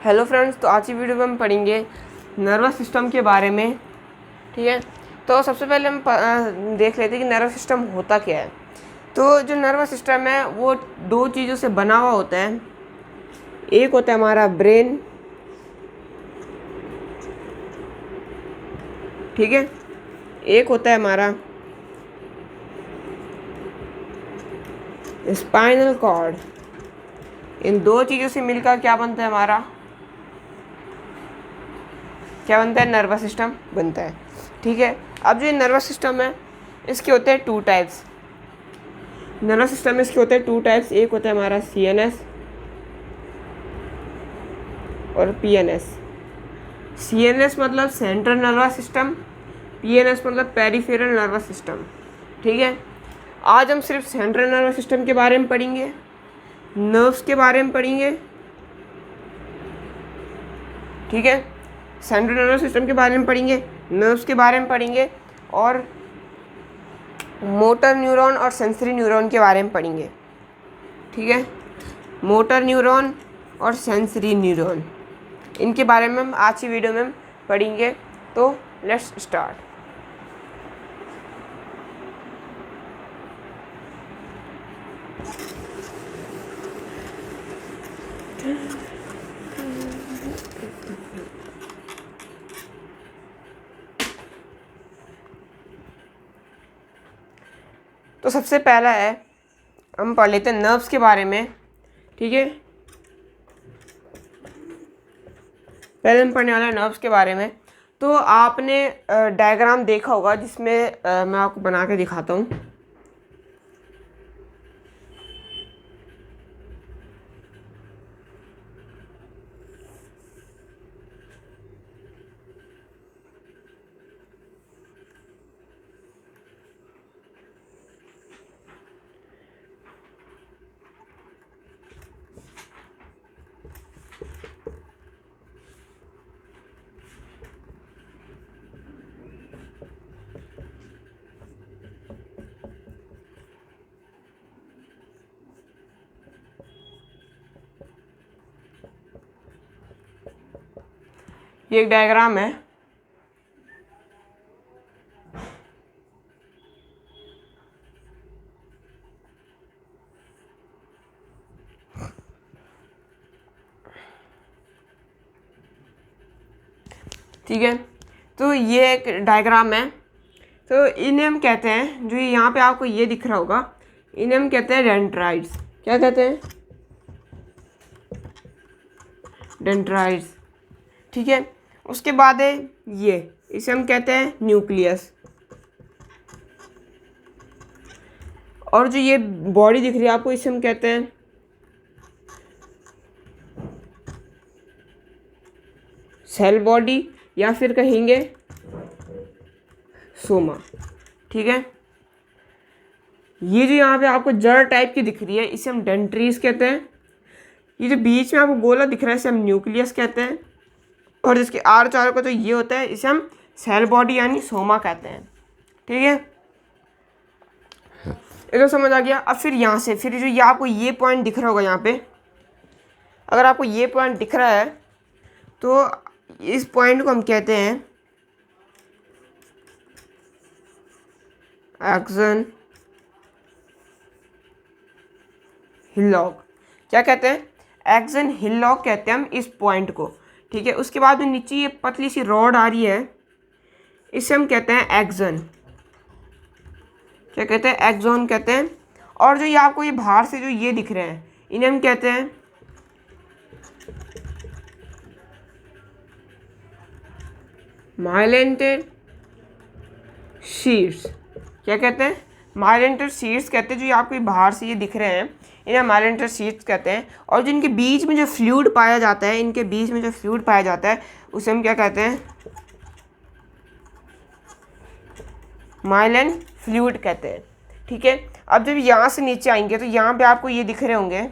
Hello friends, तो आज की वीडियो में हम पढ़ेंगे नर्वस सिस्टम के बारे में। ठीक है, तो सबसे पहले हम देख लेते हैं कि नर्वस सिस्टम होता क्या है। तो जो नर्वस सिस्टम है वो दो चीज़ों से बना हुआ होता है। एक होता है हमारा ब्रेन, ठीक है, एक होता है हमारा स्पाइनल कॉर्ड। इन दो चीज़ों से मिलकर क्या बनता है हमारा, क्या बनता है, नर्वस सिस्टम बनता है। ठीक है, अब जो ये नर्वस सिस्टम है इसके होते हैं टू टाइप्स। नर्वस सिस्टम में इसके होते हैं टू टाइप्स। एक होता है हमारा सीएनएस और पीएनएस। सीएनएस मतलब सेंट्रल नर्वस सिस्टम, पीएनएस मतलब पेरिफेरल नर्वस सिस्टम। ठीक है, आज हम सिर्फ सेंट्रल नर्वस सिस्टम के बारे में पढ़ेंगे, नर्व्स के बारे में पढ़ेंगे। ठीक है, सेंट्रल नर्वस सिस्टम के बारे में पढ़ेंगे, नर्व्स के बारे में पढ़ेंगे और मोटर न्यूरॉन और सेंसरी न्यूरॉन के बारे में पढ़ेंगे। ठीक है, मोटर न्यूरॉन और सेंसरी न्यूरॉन, इनके बारे में हम आज की वीडियो में हम पढ़ेंगे। तो लेट्स स्टार्ट। तो सबसे पहला है, हम पढ़ लेते हैं नर्व्स के बारे में। ठीक है, पहले हम पढ़ने वाला है नर्व्स के बारे में। तो आपने डायग्राम देखा होगा जिसमें मैं आपको बना के दिखाता हूँ। ये एक डायग्राम है। ठीक है, तो ये एक डायग्राम है। तो इन्हें हम कहते हैं, जो यहाँ पे आपको ये दिख रहा होगा, इन्हें हम कहते हैं डेंड्राइट्स। क्या कहते हैं, डेंड्राइट्स। ठीक है, उसके बाद है ये, इसे हम कहते हैं न्यूक्लियस। और जो ये बॉडी दिख रही है आपको, इसे हम कहते हैं सेल बॉडी या फिर कहेंगे सोमा। ठीक है, ये जो यहाँ पे आपको जड़ टाइप की दिख रही है इसे हम डेंड्रीज कहते हैं। ये जो बीच में आपको गोला दिख रहा है इसे हम न्यूक्लियस कहते हैं। और जिसके आर चारों का तो ये होता है, इसे हम सेल बॉडी यानी सोमा कहते हैं। ठीक है, ये तो समझ आ गया। अब फिर यहाँ से फिर जो ये आपको ये पॉइंट दिख रहा होगा यहाँ पे, अगर आपको ये पॉइंट दिख रहा है तो इस पॉइंट को हम कहते हैं एक्सन हिलॉक। क्या कहते हैं, एक्सन हिलॉक कहते हैं हम इस पॉइंट को। ठीक है, उसके बाद में नीचे ये पतली सी रॉड आ रही है, इसे हम कहते हैं एक्सन। क्या कहते हैं, एक्सॉन कहते हैं। और जो ये आपको ये बाहर से जो ये दिख रहे हैं इन्हें हम कहते हैं माइलेंटेड शीट्स। क्या कहते हैं, माइलेंटेड शीट्स कहते हैं। जो ये आपको बाहर से ये दिख रहे हैं इन्हें माइलेंटेड शीट्स कहते हैं। और जो इनके बीच में जो फ्लूइड पाया जाता है, इनके बीच में जो फ्लूइड पाया जाता है उसे हम क्या कहते हैं, माइलिन फ्लूइड कहते हैं। ठीक है, अब जब यहाँ से नीचे आएंगे तो यहाँ पे आपको ये दिख रहे होंगे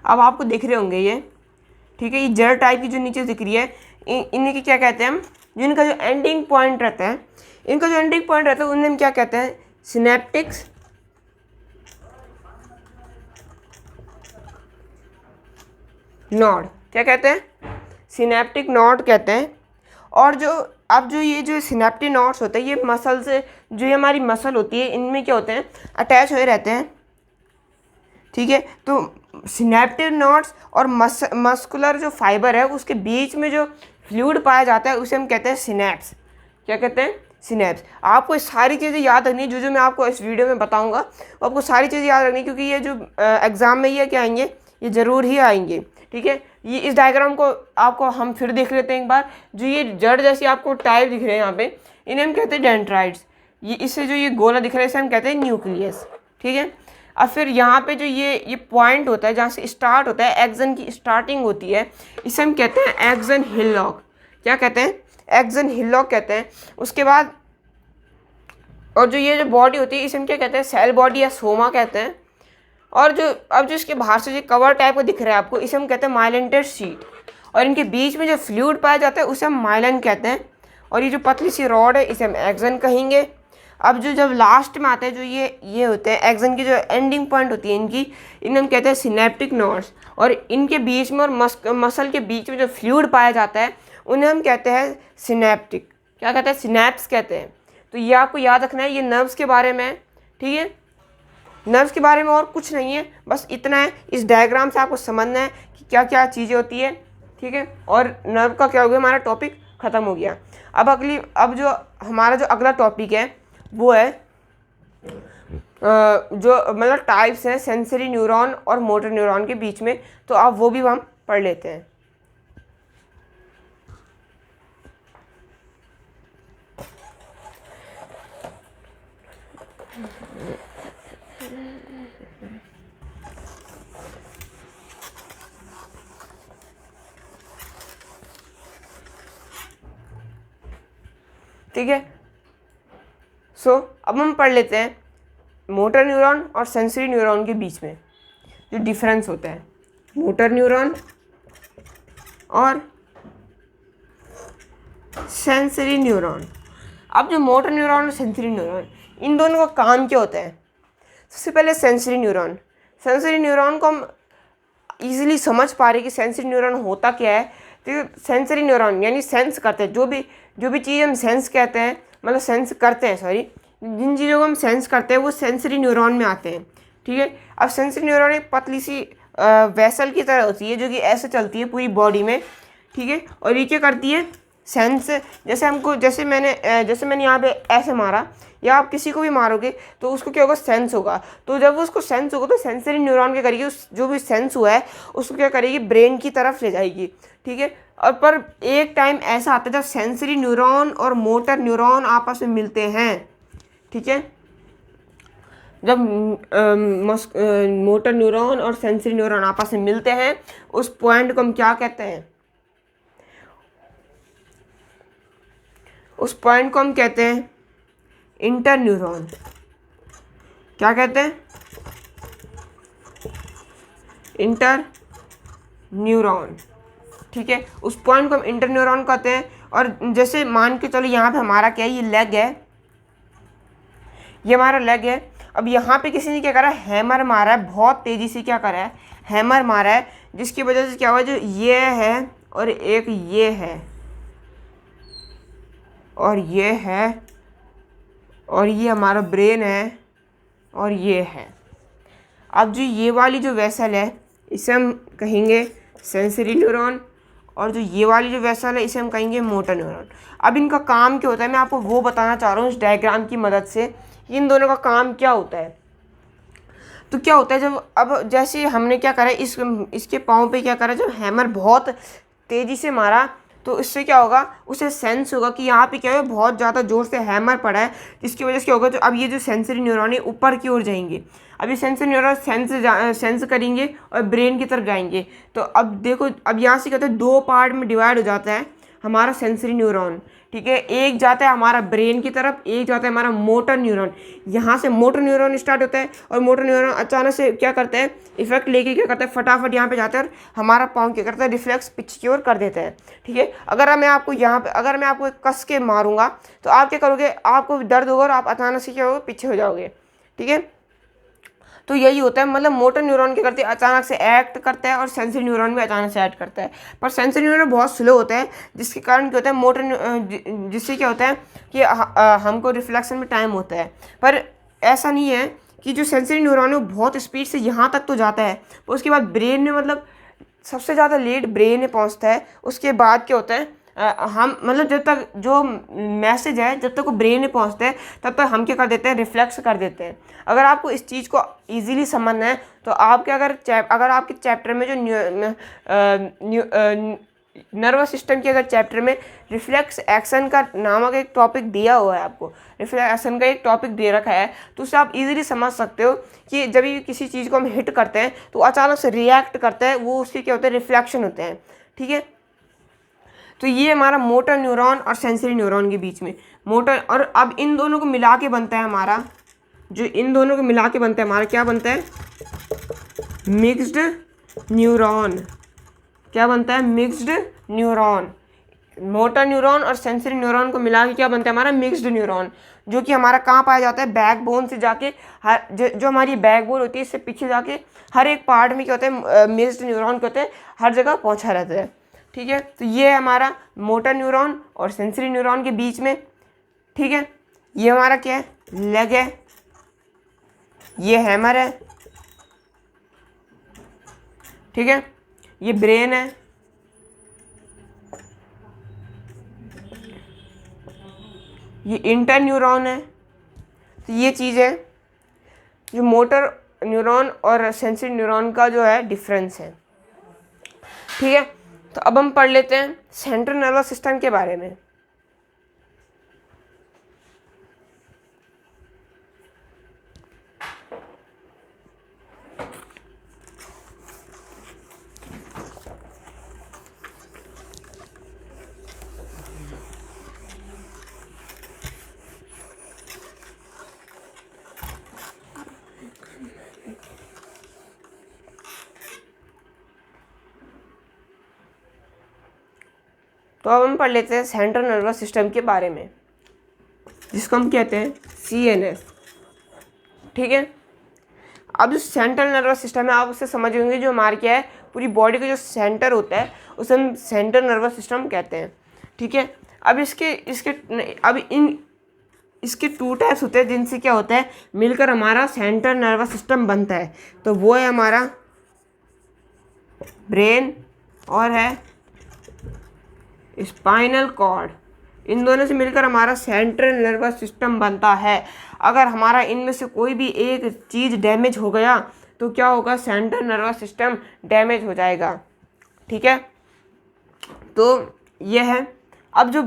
अब आपको दिख रहे होंगे ये ठीक है। ये जेल टाइप की जो नीचे दिख रही है इनके क्या कहते हैं हम, जो इनका जो एंडिंग पॉइंट रहता है, इनका जो एंडिंग पॉइंट रहता है उन्हें हम क्या कहते हैं, सिनेप्टिक्स नोड। क्या कहते हैं, सिनेप्टिक नोड कहते हैं। और जो अब जो ये जो सिनेप्टिक नोड्स होते हैं ये मसल से, जो ये हमारी मसल होती है इनमें क्या होते हैं, अटैच हुए रहते हैं, ठीक है। तो सिनेप्टिक नोड्स और मस्कुलर जो फाइबर है उसके बीच में जो फ्लूइड पाया जाता है उसे हम कहते हैं सिनेप्स। क्या कहते हैं, सिनेप्स। आपको सारी चीज़ें याद रखनी, जो मैं आपको इस वीडियो में बताऊंगा वो आपको सारी चीज़ें याद रखनी, क्योंकि ये जो एग्ज़ाम में ये क्या आएंगे, ये ज़रूर ही आएंगे, ठीक है। ये इस डायग्राम को आपको हम फिर देख लेते हैं एक बार। जो ये जड़ जैसी आपको टाइप दिख रहे हैं यहाँ पे, इन्हें हम कहते हैं डेंड्राइट्स। ये इससे जो ये गोला दिख रहा है इसे हम कहते हैं न्यूक्लियस, ठीक है। अब फिर यहाँ पे जो ये पॉइंट होता है जहाँ से स्टार्ट होता है, एक्सन की स्टार्टिंग होती है, इसे हम कहते हैं एक्सन हिलॉक। क्या कहते हैं, एक्सन हिलॉक कहते हैं। उसके बाद और जो ये जो बॉडी होती है इसे हम क्या कहते हैं, सेल बॉडी या सोमा कहते हैं। और जो अब जो इसके बाहर से जो कवर टाइप का दिख रहा है आपको, इसे हम कहते हैं माइलिनेटेड शीट। और इनके बीच में जो फ्लूइड पाया जाता है उसे हम माइलिन कहते हैं। और ये जो पतली सी रॉड है इसे हम एक्सन कहेंगे। अब जो जब लास्ट में आते हैं जो ये होते हैं एक्सन की जो एंडिंग पॉइंट होती है इनकी, इन्हें हम कहते हैं सिनेप्टिक नोड्स। और इनके बीच में और मसल के बीच में जो फ्लूइड पाया जाता है उन्हें हम कहते हैं सिनेप्टिक, क्या कहते हैं, सिनेप्स कहते हैं। तो ये आपको याद रखना है, ये नर्व्स के बारे में है, ठीक है। नर्व्स के बारे में और कुछ नहीं है, बस इतना है। इस डायग्राम से आपको समझना है कि क्या क्या चीज़ें होती है, ठीक है। और नर्व का क्या हो गया, हमारा टॉपिक ख़त्म हो गया। अब जो हमारा जो अगला टॉपिक है वो है जो मतलब टाइप्स हैं सेंसरी न्यूरॉन और मोटर न्यूरॉन के बीच में, तो अब वो भी हम पढ़ लेते हैं। ठीक है, अब हम पढ़ लेते हैं मोटर न्यूरॉन और सेंसरी न्यूरॉन के बीच में जो डिफरेंस होता है, मोटर न्यूरॉन और सेंसरी न्यूरॉन। अब जो मोटर न्यूरॉन और सेंसरी न्यूरॉन, इन दोनों का काम क्या होता है। सबसे पहले सेंसरी न्यूरॉन को हम इजीली समझ पा रहे कि सेंसरी न्यूरॉन होता क्या है। तो सेंसरी न्यूरॉन यानी सेंस करते हैं, जो भी चीज़ हम सेंस कहते हैं, मतलब सेंस करते हैं, सॉरी, जिन चीज़ों को हम सेंस करते हैं वो सेंसरी न्यूरॉन में आते हैं, ठीक है। अब सेंसरी न्यूरॉन एक पतली सी वेसल की तरह होती है जो कि ऐसे चलती है पूरी बॉडी में, ठीक है। और ये क्या करती है, सेंस, जैसे मैंने यहाँ पे ऐसे मारा, या आप किसी को भी मारोगे तो उसको क्या होगा, सेंस होगा। तो जब उसको सेंस होगा तो सेंसरी न्यूरॉन क्या करेगी, उस जो भी सेंस हुआ है उसको क्या करेगी, ब्रेन की तरफ ले जाएगी, ठीक है। और पर एक टाइम ऐसा आता है जब सेंसरी न्यूरॉन और मोटर न्यूरॉन आपस में मिलते हैं, ठीक है। जब मोटर न्यूरॉन और सेंसरी न्यूरॉन आपस में मिलते हैं उस पॉइंट को हम क्या कहते हैं, उस पॉइंट को हम कहते हैं इंटर न्यूरॉन। क्या कहते हैं, इंटर न्यूरॉन, ठीक है। उस पॉइंट को हम इंटर न्यूरॉन कहते हैं। और जैसे मान के चलो यहाँ पे हमारा क्या है, ये लेग है, ये हमारा लेग है। अब यहाँ पे किसी ने क्या करा, हैमर मारा है, बहुत तेज़ी से क्या करा है, हैमर मारा है, जिसकी वजह से क्या हुआ, जो ये है और एक ये है और ये है और ये हमारा ब्रेन है और ये है। अब जो ये वाली जो वेसल है इसे हम कहेंगे सेंसरी न्यूरॉन, और जो ये वाली जो वेसल है इसे हम कहेंगे मोटर न्यूरॉन। अब इनका काम क्या होता है, मैं आपको वो बताना चाह रहा हूँ इस डायग्राम की मदद से, इन दोनों का काम क्या होता है। तो क्या होता है, जब अब जैसे हमने क्या करा, इसके पाँव पे क्या करा, जब हैमर बहुत तेज़ी से मारा तो इससे क्या होगा, उसे सेंस होगा कि यहाँ पे क्या है, बहुत ज़्यादा ज़ोर से हैमर पड़ा है, जिसकी वजह से क्या होगा, तो अब ये जो सेंसरी न्यूरॉन है ऊपर की ओर जाएंगे। अब ये सेंसरी न्यूरॉन सेंस करेंगे और ब्रेन की तरफ जाएंगे। तो अब देखो, अब यहाँ से क्या होता है, दो पार्ट में डिवाइड हो जाता है हमारा सेंसरी न्यूरॉन, ठीक है। एक जाता है हमारा ब्रेन की तरफ, एक जाता है हमारा मोटर न्यूरॉन। यहाँ से मोटर न्यूरॉन स्टार्ट होता है और मोटर न्यूरॉन अचानक से क्या करते हैं, इफेक्ट लेके क्या करते हैं, फटाफट यहाँ पे जाते हैं और हमारा पाँव क्या करता है, रिफ्लेक्स पीछे की ओर कर देते हैं, ठीक है। अगर मैं आपको यहाँ पे अगर मैं आपको कस के मारूंगा तो आप क्या करोगे, आपको दर्द होगा और आप अचानक से क्या होगा, पीछे हो जाओगे, ठीक है। तो यही होता है, मतलब मोटर न्यूरॉन क्या करते हैं, अचानक से एक्ट करता है और सेंसरी न्यूरॉन भी अचानक से एक्ट करता है। पर सेंसरी न्यूरॉन बहुत स्लो होता है, जिसके कारण क्या होता है, जिससे क्या होता है कि हमको रिफ्लेक्शन में टाइम होता है। पर ऐसा नहीं है कि जो सेंसरी न्यूरॉन है वो बहुत स्पीड से यहाँ तक तो जाता है, पर उसके बाद ब्रेन में, मतलब सबसे ज़्यादा लेट ब्रेन में पहुँचता है। उसके बाद क्या होता है, हम मतलब जब तक जो मैसेज है जब तक वो ब्रेन में पहुंचते हैं तब तक हम क्या कर देते हैं, रिफ्लेक्स कर देते हैं। अगर आपको इस चीज़ को इजीली समझना है तो आपके अगर आपके चैप्टर में जो नर्वस सिस्टम के अगर चैप्टर में रिफ्लेक्स एक्शन का नामक एक टॉपिक दिया हुआ है, आपको रिफ्लेक्स एक्शन का एक टॉपिक दे रखा है, तो उससे आप इजीली समझ सकते हो कि जब भी किसी चीज़ को हम हिट करते हैं तो अचानक से रिएक्ट करता है, वो उसके क्या होते हैं, रिफ्लेक्शन होते हैं, ठीक है। तो ये हमारा मोटर न्यूरॉन और सेंसरी न्यूरॉन के बीच में मोटर, और अब इन दोनों को मिला के बनता है हमारा, जो इन दोनों को मिला के बनता है हमारा क्या बनता है, मिक्स्ड न्यूरॉन। क्या बनता है, मिक्स्ड न्यूरॉन। मोटर न्यूरॉन और सेंसरी न्यूरॉन को मिला के क्या बनता है हमारा, मिक्स्ड न्यूरॉन, जो कि हमारा कहाँ पाया जाता है, बैकबोन से जाके हर जो हमारी बैकबोन होती है इससे पीछे जाके हर एक पार्ट में क्या होता है, मिक्स्ड न्यूरॉन क्या होते हैं, हर जगह पहुँचा रहता है, ठीक है। तो ये है हमारा मोटर न्यूरॉन और सेंसरी न्यूरॉन के बीच में, ठीक है। ये हमारा क्या है, लेग है, ये हैमर है, ठीक है। ये ब्रेन है, ये इंटर न्यूरॉन है। तो ये चीज़ है जो मोटर न्यूरॉन और सेंसरी न्यूरॉन का जो है डिफरेंस है, ठीक है। तो अब हम पढ़ लेते हैं सेंट्रल नर्वस सिस्टम के बारे में। तो अब हम पढ़ लेते हैं सेंट्रल नर्वस सिस्टम के बारे में, जिसको हम कहते हैं CNS, ठीक है। अब जो सेंट्रल नर्वस सिस्टम है आप उससे समझ होंगे, जो हमारे क्या है, पूरी बॉडी का जो सेंटर होता है उसे हम सेंट्रल नर्वस सिस्टम कहते हैं, ठीक है। अब इसके 2 टाइप्स होते हैं जिनसे क्या होता है, मिलकर हमारा सेंट्रल नर्वस सिस्टम बनता है। तो वो है हमारा ब्रेन और है स्पाइनल कॉर्ड। इन दोनों से मिलकर हमारा सेंट्रल नर्वस सिस्टम बनता है। अगर हमारा इनमें से कोई भी एक चीज़ डैमेज हो गया तो क्या होगा, सेंट्रल नर्वस सिस्टम डैमेज हो जाएगा, ठीक है। तो यह है। अब जो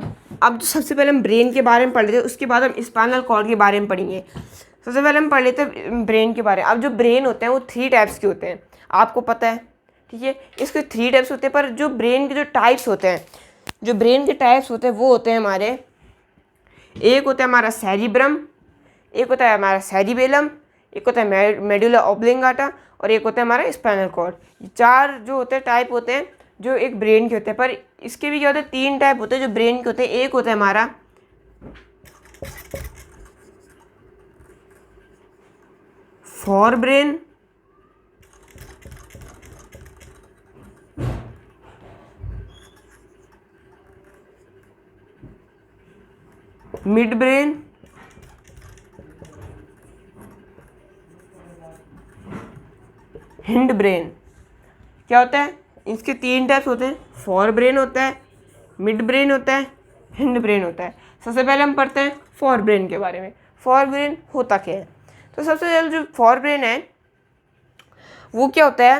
सबसे पहले हम ब्रेन के बारे में पढ़ लेते हैं, उसके बाद हम स्पाइनल कॉर्ड के बारे में पढ़ेंगे। सबसे पहले हम पढ़ लेते हैं ब्रेन के बारे में। अब जो ब्रेन होते हैं वो 3 टाइप्स के होते हैं, आपको पता है, ठीक है। इसके 3 टाइप्स होते हैं, पर जो ब्रेन के जो टाइप्स होते हैं वो होते हैं हमारे, एक होता है हमारा सेरिब्रम, एक होता है हमारा सेरिबेलम, एक होता है मेडुला ऑब्लिंगाटा और एक होता है हमारा स्पाइनल कॉर्ड। ये 4 जो होते हैं टाइप होते हैं जो एक ब्रेन के होते हैं। पर इसके भी क्या होते हैं, 3 टाइप होते हैं जो ब्रेन के होते हैं। एक होता है हमारा for brain, mid brain, hind brain. क्या होता है, इसके 3 टाइप्स होते हैं, फॉर ब्रेन होता है, मिड ब्रेन होता है, हिंड ब्रेन होता है। सबसे पहले हम पढ़ते हैं फॉर ब्रेन के बारे में। फॉर ब्रेन होता क्या है, तो सबसे पहले जो फॉर ब्रेन है वो क्या होता है,